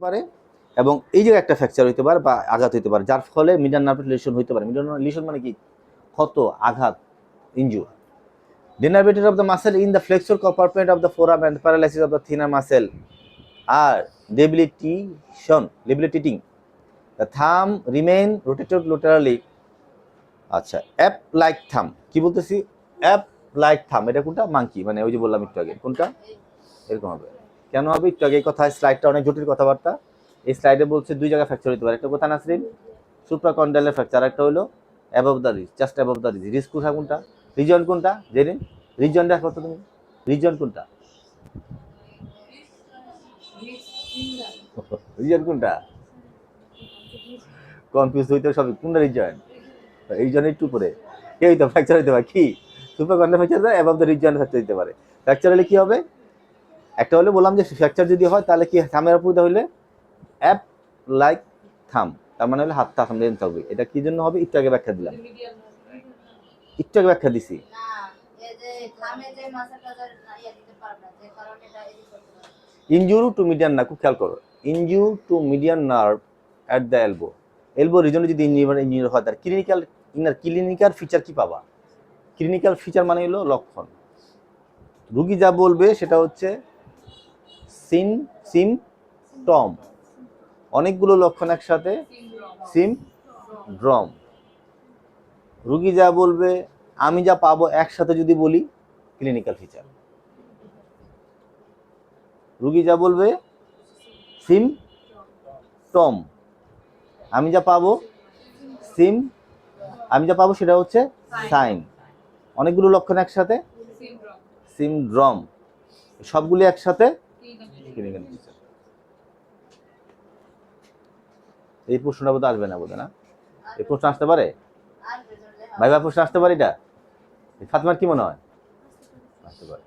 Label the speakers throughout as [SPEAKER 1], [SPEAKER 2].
[SPEAKER 1] পারে এবং এই জায়গায় একটা ফ্র্যাকচার হইতে পারে বা আঘাত হইতে পারে, যার ফলে মিডিয়াল নার্ভ লিশন হইতে পারে। মিডিয়াল লিশন মানে কি? ক্ষত, আঘাত, injury. Denervated of the muscle in the flexor compartment of the forearm and paralysis of the thinner muscle are debilitating. The thumb remain rotated laterally. আচ্ছা, অ্যাপ লাইক থাম কি বলতেছি? অ্যাপ লাইক থাম, এটা কোনটা? মাঙ্কি, মানে ওই যে বললাম একটু আগে, কোনটা এরকম হবে। কেন হবে? একটু আগে কথা, স্লাইডটা অনেক জটিল কথাবার্তা। এই স্লাইডে বলছে দুই জায়গায় ফ্র্যাকচার হতে পারে। একটা কোথা নাসরিন? সুপ্রাকন্ডালের ফ্র্যাকচার, একটা হলো above the ridge, just above the ridge. Ridge কোনটা? রিজন কোনটা? জেরিন রিজন দেখো তো তুমি, রিজন কোনটা? রিজন কোনটা? কনফিউজ হইতে সব কোনটা রিজন? এই জন্য একটু উপরে কে হইতে ফ্র্যাকচার হইতে পারে কি? সুপ্রাকন্ডাল ফ্র্যাকচার হয়, above the ridge joint fracture হইতে পারে। ফ্র্যাকচার হলে কি হবে? একটা হলে বললাম যে ফ্র্যাকচার যদি হয় তাহলে কি থামের উপর হইলে অ্যাপ লাইক থাম, তার মানে হলে হাতটা থাম লেন্থ হবে। এটা কি জন্য হবে? একটু আগে ব্যাখ্যা দিলাম, একটু আগে ব্যাখ্যা দিছি। ইনজুরি টু মিডিয়ান নার্ভ, খুব খেয়াল করো, injury to median nerve at the elbow. Elbow রিজনে যদি ইনজুরি হয় তার ক্লিনিক্যাল ফিচার কি পাবা? ক্লিনিক্যাল ফিচার মানে হলো লক্ষণ। রুগী যা বলবে সেটা হচ্ছে সিমটম, অনেকগুলো লক্ষণ একসাথে সিমড্রম। রুগী যা বলবে, আমি যা পাবো, একসাথে যদি বলি ক্লিনিক্যাল ফিচার। রুগী যা বলবে সিমটম, আমি যা পাবো সেটা হচ্ছে সাইন। অনেকগুলো লক্ষণ একসাথে সিমড্রম, সবগুলি একসাথে ক্লিনিক্যাল ফিচার। এই প্রশ্নটা বোধহয় আসবে না, বোধহয় না? এই প্রশ্ন আসতে পারে, ভাইবা প্রশ্ন আসতে পারে এটা? ফাতেমার কি মনে হয়? আসতে পারে।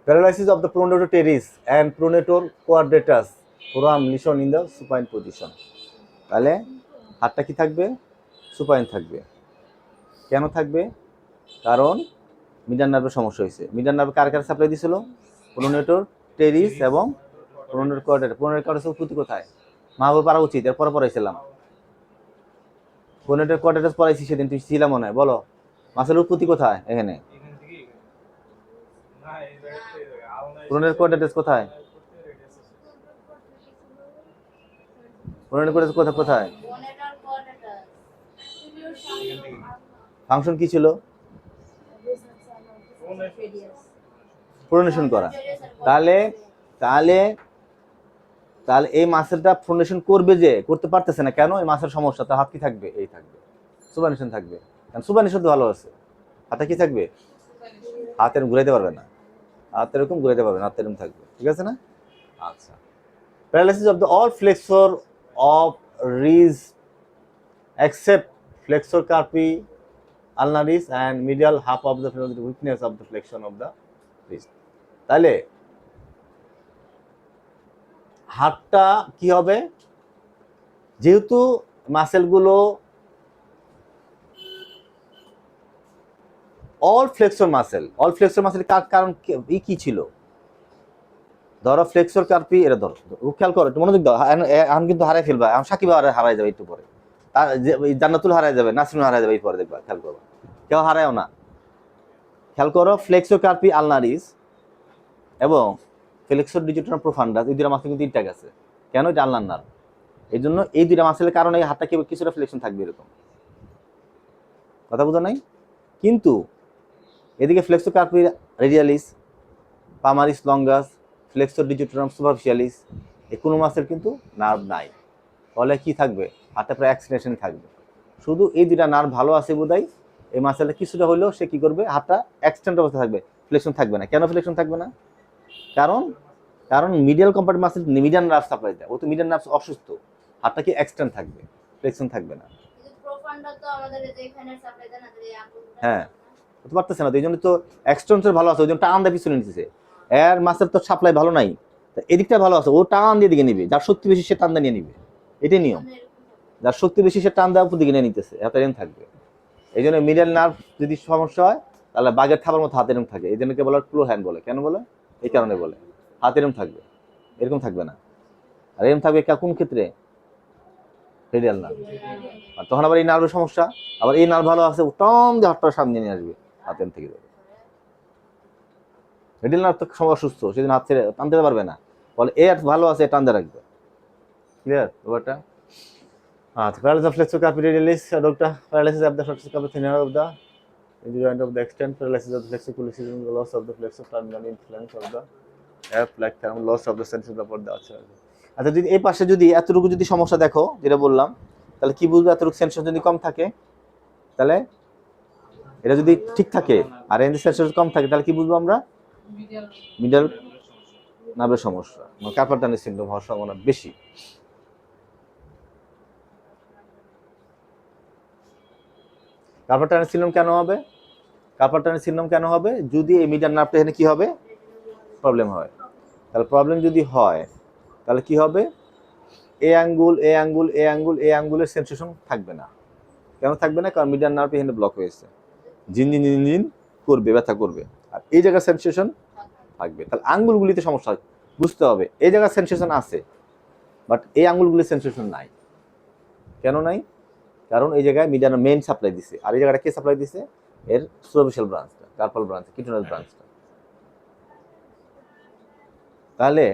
[SPEAKER 1] Paralysis of the pronator teres and pronator quadratus, forearm lesion in the supine position. তাহলে হাতটা কি থাকবে? সুপাইন থাকবে। কেন থাকবে? কারণ মিডিয়ান নার্ভের সমস্যা হয়েছে। মিডিয়ান নার্ভ কার কার সাপ্লাই দিছিল? প্রোনেটর টেরিস এবং প্রোনেটর কোয়াড্রাটাস। প্রোনেটর কোয়াড্রাটাস উৎপত্তি কোথায়? মাহবুব পারা উচিত, এরপরে পড়াইছিলাম। প্রোনেটর কোয়াড্রাটাস পড়াইছি সেদিন, তুই ছিলাম মনে হয়। বলো, মাসেল উৎপত্তি কোথায়? এখানে। প্রোনেটর কোয়াড্রাটাস কোথায়? প্রোনেটর কোয়াড্রাটাস কোথায়? ফাংশন কি ছিল? প্রোনেশন করা। তাহলে তাহলে তাহলে এই মাসেলটা প্রোনেশন করবে, যে করতে পারতেছে না কেন? এই মাসের সমস্যা। তার হাত কি থাকবে? এই থাকবে, সুপারনেশন থাকবে। কারণ সুপারনেশন তো ভালো আছে, হাতে কি থাকবে? হাত এরকম ঘুরাইতে পারবে না, হাত এরকম ঘুরাইতে পারবে না, হাত এরকম থাকবে, ঠিক আছে না? আচ্ছা, paralysis of the all flexor of ridge except flexor carpi ulnaris and medial half of the weakness of the flexion of the wrist. তাহলে হাতটা কি হবে? যেহেতু মাসেলগুলো অল ফ্লেক্সর মাসেল কারণ কি ছিল? ধরো ফ্লেক্সর কার্পি, এটা ধরো, খেয়াল করো, একটু মনোযোগ দাও। এখন কিন্তু হারাই ফেলবা, এখন সাকিব হারাই যাবে একটু পরে, জান্নাতুল হারাই যাবে, নাসরিন হারাই যাবে এই পরে, দেখবা, খেয়াল করো, কেউ হারায়ও না। খেয়াল করো, ফ্লেক্সর কার্পি আলনারিস এবং ফ্লেক্সর ডিজিটাম প্রোফান্ডাস, এই দুটো মাসেল কিন্তু ইনট্যাক্ট আছে। কেন? এটা আলনার নার্ভ, এই জন্য এই দুইটা মাসেলের কারণে এই হাতটা কিছুটা ফ্লেকশন থাকবে, এরকম। কথা বোঝা নাই? কিন্তু এদিকে flexor carpi radialis, palmaris longus, flexor digitorum superficialis, এই কোনো মাসেল কিন্তু নার্ভ নাই। ফলে কি থাকবে? হাতে প্রায় এক্সটেনশন থাকবে। শুধু এই দুইটা নার্ভ ভালো আছে বোধহয়, এই মাসেলটা কিছুটা হলেও সে কি করবে? হাতটা এক্সটেন্ড অবস্থা থাকবে, ফ্লেকশন থাকবে না। কেন ফ্লেকশন থাকবে না? কারণ medial compartment muscle median nerve supply দেয়, ও তো মিডিয়ান নার্ভ অসুস্থ, হাতটা কি এক্সটেন্ড থাকবে, ফ্লেকশন থাকবে না। হ্যাঁ, হতে পারতেছে না, তো এই জন্য তো এক্সটেনশন ভালো আছে, ওই জন্য টান দিয়ে পিছনে নিতেছে। এর মাসেল তো সাপ্লাই ভালো নাই, এদিকটা ভালো আছে, ও টান দিয়ে দিকে নিবে, যার শক্তি বেশি সে টান দিয়ে নিয়ে নিবে, এটাই নিয়ম। যার শক্তি বেশি সে টান দেওয়ার উপর দিকে নিয়ে নিতেছে, এত এরকম থাকবে। এই জন্য মিডিয়াল নার্ভ যদি সমস্যা হয় তাহলে বাঘের থাবার মতো হাত এরকম থাকে, এই জন্য কে বলে ক্লো হ্যান্ড বলে। কেন বলে? এই কারণে বলে হাত এরকম থাকবে, এরকম থাকবে না। আর এরকম থাকবে কোন ক্ষেত্রে? Radial nerve. আর তখন আবার এই নার্ভের সমস্যা, আবার এই নার্ভ ভালো আছে টম যে হাতটা সামনে নিয়ে আসবে, হাতের থেকে যাবে। রেডিয়াল নার্ভ তো সব অসুস্থ, সেদিন হাত ছেড়ে টানতে পারবে না, বলে এ ভালো আছে টানতে রাখবে। ক্লিয়ার ব্যাপারটা? আচ্ছা, paralysis of flexor carpi radialis, doctor paralysis of the flexor কার্পি thinner of the joint of the extent, paralysis of the flexor pollicis, the loss of the flexor terminal influence of the F like term, loss of the sense of the আচ্ছা। আচ্ছা, যদি এই পাশে যদি এতটুকু যদি সমস্যা দেখো যেটা বললাম, তাহলে কি বুঝবে? এতটুকু সেন্সর যদি কম থাকে, তাহলে এটা যদি ঠিক থাকে আর এর সেন্সর কম থাকে, তাহলে কি বুঝবো আমরা? মিডল নার্ভের সমস্যা, মানে কার্পাল টানেল সিনড্রোম হওয়ার সম্ভাবনা বেশি। কার্পাল টানেল সিনড্রোম কেন হবে? কার্পাল টানেল সিনড্রোম কেন হবে? যদি এই মিডল নার্ভটা এখানে কি হবে? প্রবলেম হয়। তাহলে প্রবলেম যদি হয়, তাহলে কি হবে? এ আঙ্গুল এ আঙ্গুল এ আঙ্গুল এ আঙ্গুলের সেন্সেশন থাকবে না। কেন থাকবে না? কারণ মিডিয়ান নার্ভ এখানে ব্লক হয়েছে, ঝিনঝিন ঝিনঝিন করবে, ব্যথা করবে, আর এই জায়গায় সেন্সেশন থাকবে। তাহলে আঙ্গুলগুলিতে সমস্যা বুঝতে হবে। এই জায়গায় সেন্সেশন আছে, বাট এই আঙ্গুলগুলির সেন্সেশন নাই। কেন নাই? কারণ এই জায়গায় মিডিয়ান মেইন সাপ্লাই দিছে, আর এই জায়গাটা কে সাপ্লাই দিছে? এর সুপারফিশিয়াল ব্রাঞ্চটা, কার্পাল ব্রাঞ্চ, কিটোনাস ব্রাঞ্চটা। তাহলে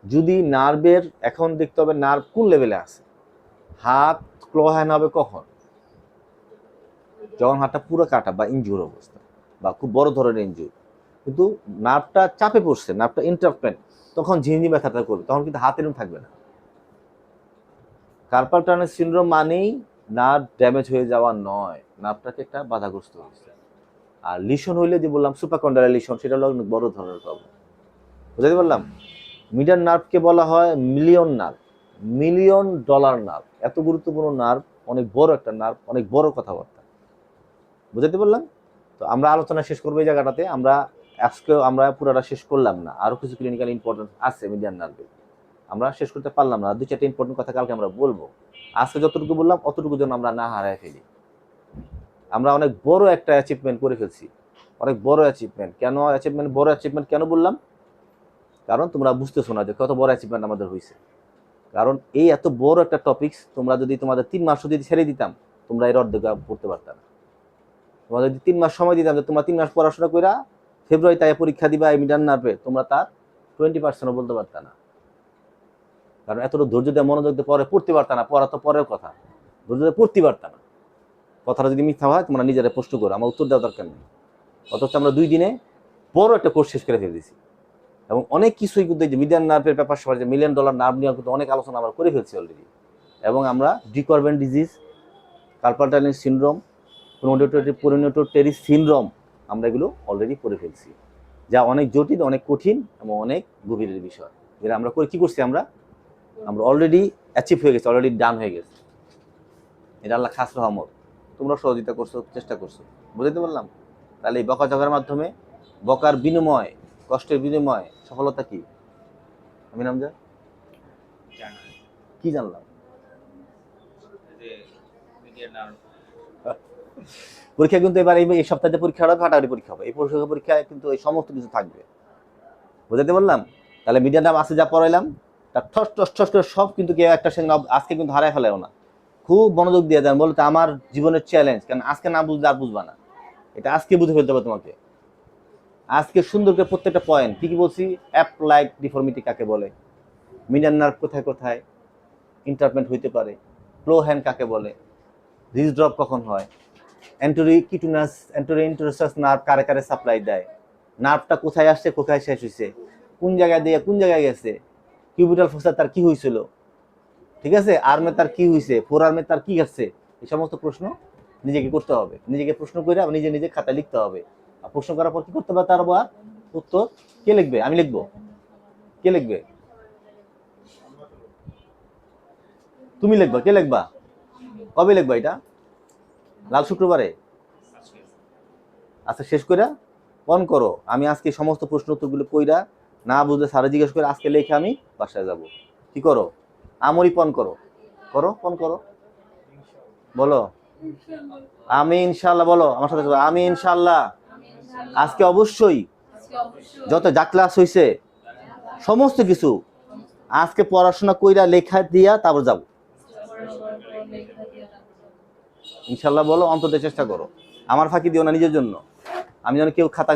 [SPEAKER 1] যদি নার্ভের, এখন দেখতে হবে নার্ভ কোন লেভেলে আছে। হাত ক্লো হ্যান্ড হবে কখন? যখন হাতটা পুরো কাটা বা ইনজুর অবস্থা, বা খুব বড় ধরনের ইনজুর, কিন্তু নার্ভটা চাপে পড়ছে, নার্ভটা ইন্টারপ্রেন্ট, তখন ঝিনঝি ব্যথাটা করবে, তখন কিন্তু হাত এরকম থাকবে না। কার্পাল টানেল সিনড্রোম মানেই নার্ভ ড্যামেজ হয়ে যাওয়া নয়, নার্ভটাকে একটা বাধাগ্রস্ত হয়েছে। আর লিশন হইলে যে বললাম সুপারকন্ডাইলাল লিশন, সেটা হলো অনেক বড় ধরনের প্রবলেম। বুঝতে পারলাম? মিডিয়ান নার্ভকে বলা হয় million nerve, million dollar nerve. এত গুরুত্বপূর্ণ নার্ভ, অনেক বড় একটা নার্ভ, অনেক বড় কথাবার্তা। বুঝতে পারলাম? তো আমরা আলোচনা শেষ করবো এই জায়গাটাতে। আজকেও আমরা পুরোটা শেষ করলাম না, আরো কিছু ক্লিনিক্যাল ইম্পর্টেন্স আছে মিডিয়ান নার্ভে, আমরা শেষ করতে পারলাম না। 2-4টা ইম্পর্টেন্ট কথা কালকে আমরা বলবো। আজকে যতটুকু বললাম অতটুকু যেন আমরা না হারায় ফেলি। আমরা অনেক বড় একটা অ্যাচিভমেন্ট করে ফেলছি, অনেক বড় অ্যাচিভমেন্ট। বড় অ্যাচিভমেন্ট কেন বললাম? কারণ তোমরা বুঝতেছো না যে কত বড় অ্যাচিভমেন্ট আমাদের হয়েছে। কারণ এই এত বড় একটা টপিকস, তোমরা যদি তোমাদের 3 মাস যদি ছেড়ে দিতাম, তোমরা এর অর্ধেক পড়তে পারতাম না। তোমরা যদি 3 মাস সময় দিতাম যে তোমরা 3 মাস পড়াশোনা কইরা ফেব্রুয়ারি তাই পরীক্ষা দিবা এই মিডিয়ান নার্ভে, তোমরা তার 20% বলতে পারতা না। কারণ এতটা ধৈর্য দিয়ে মনোযোগ দিয়ে পড়তে পারতা না। পড়া তো পরের কথা, ধৈর্য দিয়ে পড়তে পারতা না। কথাটা যদি মিথ্যা হয় তোমরা নিজেরা প্রশ্ন করো, আমার উত্তর দেওয়ার দরকার নেই। অথচ আমরা 2 দিনে বড় একটা কোর্স শেষ করে ফেলে দিয়েছি, এবং অনেক কিছুই কিন্তু এই যে মিডিয়ান নার্ভের ব্যাপার সবার, যে মিলিয়ন ডলার নার্ভ নিয়ে কিন্তু অনেক আলোচনা আমরা করে ফেলছি অলরেডি। এবং আমরা de Quervain disease, carpal tunnel syndrome, pronator teres syndrome, আমরা এগুলো অলরেডি করে ফেলছি, যা অনেক জটিল, অনেক কঠিন এবং অনেক গভীরের বিষয়, যেটা আমরা করে কি করছি, আমরা অলরেডি অ্যাচিভ হয়ে গেছি, অলরেডি ডান হয়ে গেছে। এটা আল্লাহ খাস রহমত, তোমরা সহযোগিতা করছো, চেষ্টা করছো। বুঝতে পারলাম? তাহলে এই বকা ঝগার মাধ্যমে, বকার বিনিময়, কষ্টের বিনিময় সফলতা কি? আমি নাম যা কি জানলাম? পরীক্ষা কিন্তু এবার এই সপ্তাহে পরীক্ষা হবে, ফাটাফাটি পরীক্ষা হবে। এই পরীক্ষায় কিন্তু এই সমস্ত কিছু থাকবে। বুঝতে বললাম? তাহলে মিডিয়ার নাম আছে যা পড়াইলাম, তার ঠস ঠস ঠস করে সব কিন্তু কেউ একটা সঙ্গে আজকে কিন্তু হারায় ফেলেও না। খুব মনোযোগ দিয়ে দেন, বলতে আমার জীবনের চ্যালেঞ্জ, কারণ আজকে না বুঝলে আর বুঝবা না, এটা আজকে বুঝে ফেলতে হবে তোমাকে। আজকে সুন্দর করে প্রত্যেকটা পয়েন্ট কি কি বলছি, অ্যাপ্লাইড ডিফর্মিটি কাকে বলে, মিডিয়ান নার্ভ কোথায় কোথায় ইন্টারপ্রেন্ট হইতে পারে, ফ্লো হ্যান্ড কাকে বলে, রিজ ড্রপ কখন হয়, এন্টোরিন্টারাস নার্ভ কারে কারে সাপ্লাই দেয়, নার্ভটা কোথায় আসছে কোথায় শেষ হয়েছে, কোন জায়গায় দিয়ে কোন জায়গায় গেছে, কিউবিটাল ফোসা তার কি হয়েছিল, ঠিক আছে, আর্মে তার কি হয়েছে, ফোর আর্মে তার কি আছে, এই সমস্ত প্রশ্ন নিজেকে করতে হবে। নিজেকে প্রশ্ন করে নিজে নিজে খাতায় লিখতে হবে। আর প্রশ্ন করার পর কি করতে হবে, তার আবার উত্তর কে লিখবে? আমি লিখবো? কে লিখবে? তুমি লিখবা? কে লিখবা? কবে লিখবা এটা? লাল শুক্রবারে? আচ্ছা, শেষ করে পণ করো। আমি আজকে সমস্ত প্রশ্ন উত্তরগুলো কইরা, না বুঝলে স্যারে জিজ্ঞেস করে আজকে লেখে আমি বাসায় যাব। কি করো? আমরি পণ করো, করো পণ করো, বলো আমি ইনশাল্লাহ, বলো আমার সাথে, আমি ইনশাল্লাহ আজকে অবশ্যই যত যা ক্লাস হইছে সমস্ত কিছু আজকে পড়াশোনা কইরা লেখা দিয়া তারপর যাব ইনশাল্লাহ। বলো, অন্তত চেষ্টা করো। আমার ফাঁকি দিও না নিজের জন্য। আমি যেন কেউ খাতা